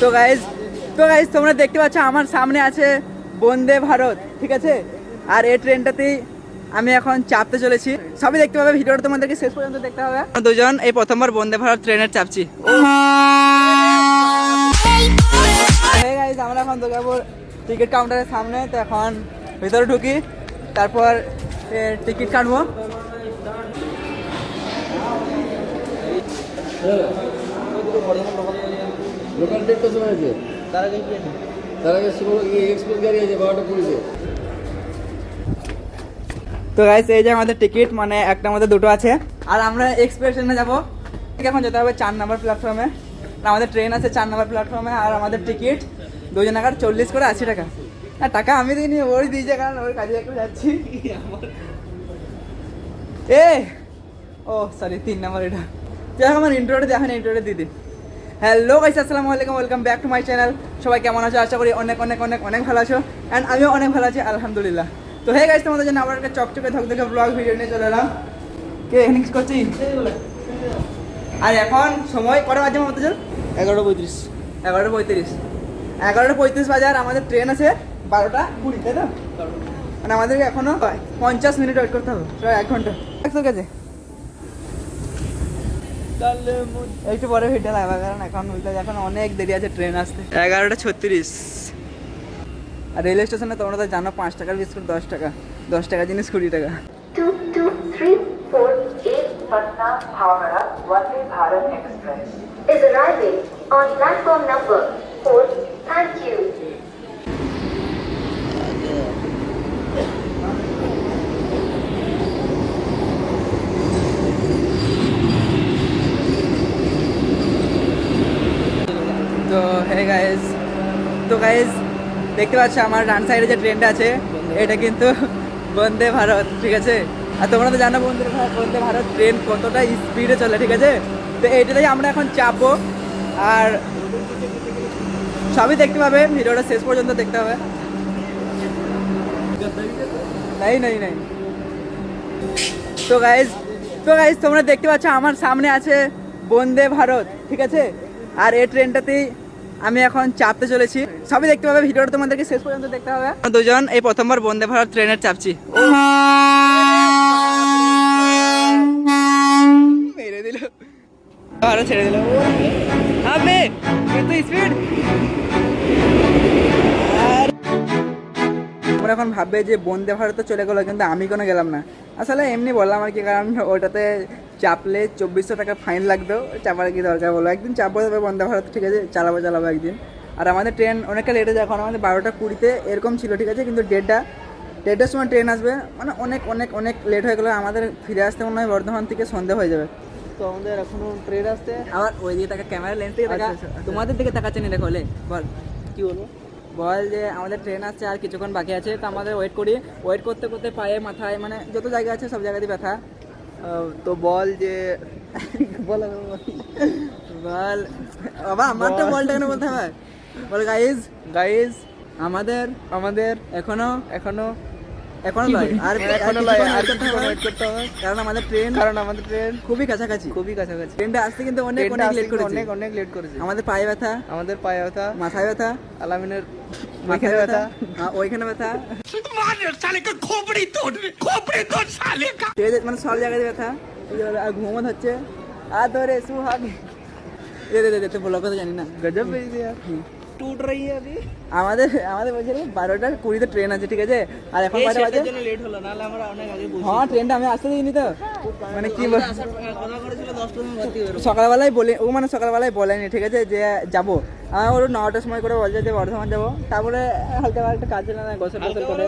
তো গাইজ তোমরা দেখতে পাচ্ছ আমার সামনে আছে বন্দে ভারত, ঠিক আছে। আর এই ট্রেনটাতেই আমি এখন চাপতে চলেছি। সবই দেখতে পাবে, ভিডিওটা তোমাদেরকে শেষ পর্যন্ত দেখতে হবে। দুজন এই প্রথমবার বন্দে ভারত ট্রেনের চাপছি। গাইজ আমরা এখন দুর্গাপুর টিকিট কাউন্টারের সামনে, তো এখন ভিতরে ঢুকি, তারপর টিকিট কাটবো। লোকাল ট্রেনটা সময় আছে, তার আগে এক্সপ্রেস গাড়ি আছে 12টা 20-এ। তো গাইস এই যে আমাদের টিকিট, মানে একটা মধ্যে দুটো আছে, আর আমরা এক্সপ্রেস ট্রেনে যাবো। এখন যেতে হবে 4 নম্বর প্ল্যাটফর্মে। আমাদের ট্রেন আছে 4 নম্বর প্ল্যাটফর্মে, আর আমাদের টিকিট 2 জনাকার 40 করে 80 টাকা। আর টাকা আমি দিইনি, ওই দিয়েছে, কারণ ওই কাজে একটু যাচ্ছি। ও সরি 3 নম্বর এটা। যাই হোক, আমার ইন্ট্রোটা দেখেন, ইন্ট্রোটা দিদি। হ্যালো গাইস, আসসালামু আলাইকুম, welcome back to my channel. সবাই কেমন আছো? আশা করি অনেক অনেক অনেক অনেক ভালো আছো, অ্যান্ড আমিও অনেক ভালো আছি আলহামদুলিল্লাহ। তো হে গাইস, তোমাদের জন্য আবার একটা চকচকে ধকধকে ব্লগ ভিডিও নিয়ে চলে এলাম। কে এখানে কি করছি? আর এখন সময় কটা বাজে মতো? 11:35। 11:35 বাজে, আর আমাদের ট্রেন আছে 12টা 20, তাই তো? মানে আমাদেরকে এখনো 50 মিনিট ওয়েট করতে হবে, প্রায় 1 ঘন্টা। ঠিক আছে, একটু পরে ভিডিও লাগবে, কারণ এখন অনেক দেরি আছে ট্রেন আসতে। 11:36। আর রেল স্টেশনে তোমরা তো জানো 5 টাকার বিস্কুট 10 টাকা, 10 টাকা জিনিস 20 টাকা। 2234 Patna Howrah Vande Bharat Express is arriving on platform number 4. Thank you. তো গাইজ দেখতে পাচ্ছ আমার ডান সাইডে যে ট্রেনটা আছে, এটা কিন্তু বন্দে ভারত, ঠিক আছে। আর তোমরা তো জানো বন্দে ভারত ট্রেন কতটা স্পিডে চলে, ঠিক আছে। তো এইটাতেই আমরা এখন চাপবো, আর সবই দেখতে পাবে, ভিডিওটা শেষ পর্যন্ত দেখতে হবে। নাই। তো গাইজ তোমরা দেখতে পাচ্ছ আমার সামনে আছে বন্দে ভারত, ঠিক আছে। আর এই ট্রেনটাতেই আমি এখন চাপতে চলেছি। সবই দেখতে পাবে, ভিডিওটা তোমাদেরকে শেষ পর্যন্ত দেখতে হবে। দুজন এই প্রথমবার বন্দে ভারত ট্রেনের চাপছি। মেরে দিল, আরো ছেড়ে দিল। আমি এত স্পিড। আমরা এখন ভাববে যে বন্দে ভারত চলে গেলো, কিন্তু আমি কোনো গেলাম না। আসলে এমনি বললাম আর কি, কারণ ওটাতে চাপলে 2400 টাকা ফাইন লাগতো। চাপার কি দরকার বলো, একদিন চাপবো তবে বন্দে ভারত, ঠিক আছে, চালাবো একদিন। আর আমাদের ট্রেন অনেকটা লেটে যায়, এখন আমাদের 12টা 20-তে এরকম ছিল, ঠিক আছে। কিন্তু দেড়টার সময় ট্রেন আসবে, মানে অনেক অনেক অনেক লেট হয়ে গেলো। আমাদের ফিরে আসতে মনে হয় বর্ধমান থেকে সন্ধ্যে হয়ে যাবে। তো আমাদের এখনো ট্রেন আসতে, আবার ওই দিকে টাকা, ক্যামেরা লেন্স থেকে টাকা, তোমাদের দিকে তাকাচ্ছে নি, দেখো বল কি বলবো, বল যে আমাদের ট্রেন আসছে আর কিছুক্ষণ বাকি আছে। তো আমাদের ওয়েট করতে করতে পায়ে মাথায়, মানে যত জায়গা আছে সব জায়গাতেই ব্যথা। তো বল যে বল বাবা, আমার তো বলটা কেন বলতে হবে? বল গাইজ আমাদের এখনো লয়, আর ওয়েট করতে হবে, কারণ আমাদের ট্রেন খুবই কাছাকাছি। ট্রেনটা আসতে কিন্তু অনেক লেট করেছে। আমাদের পায়ে ব্যথা, মাথায় ব্যথা, আলামিনের মাথায় ব্যথা, ওইখানে ব্যথা, মানে সব জায়গায় ব্যথা। আর ঘুমো হচ্ছে, আর ধরে সুহাগ দে বলার কথা জানি না, গজব টুট রही है अभी। আমাদের বলছে 12টা 20-তে ট্রেন আছে, ঠিক আছে। আর এখন কয়টা বাজে? লেট হলো, নাহলে আমরা অনেক আগে পৌঁছে। হ্যাঁ, ট্রেনটা আমি আসতে দিইনি তো, মানে কি বল, কথা করেছিল 10টার সময় ভর্তি হবে। সকালবেলায় বলেনি, ঠিক আছে, যে যাবো। আমার ওর 9টার সময় করে বলছে যে বর্ধমান যাবো। তারপরে হালকা একটা কাজ ছিল না, গোসল করে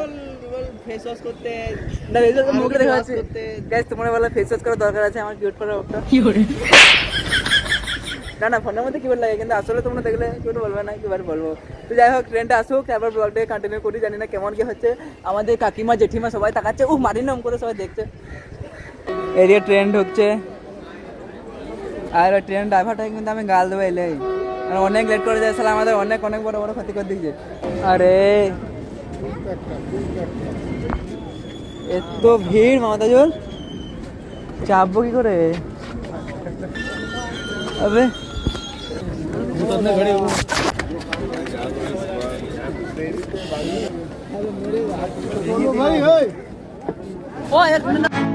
ফেস ওয়াশ করতে, না মুখে দেখা যাচ্ছে। গাইস তোমরা বলে ফেস ওয়াশ করার দরকার আছে, আমার কিউট করার ওটা না ফোনের মধ্যে কিউট লাগে, কিন্তু আসলে তোমরা দেখলে কিউট বলবে না, কিবার বলবো। তো যাই হোক, ট্রেনটা আসুক, তারপর ব্লগটাকে কন্টিনিউ করি। জানি না কেমন কি হচ্ছে, আমাদের কাকিমা জেঠিমা সবাই তাকাচ্ছে, মারি নাম করে সবাই দেখছে। এদিকে ট্রেন ঢুকছে, আর ওই ট্রেন ড্রাইভারটাকে কিন্তু আমি গাল দেবো এলেই, অনেক লেট করে যায়। সালা আমাদের অনেক বড় ক্ষতি করে দিয়েছে। আরে এত ভিড় মামাতাজুল, চাপবো কি করে? अबे ও 1 মিনিট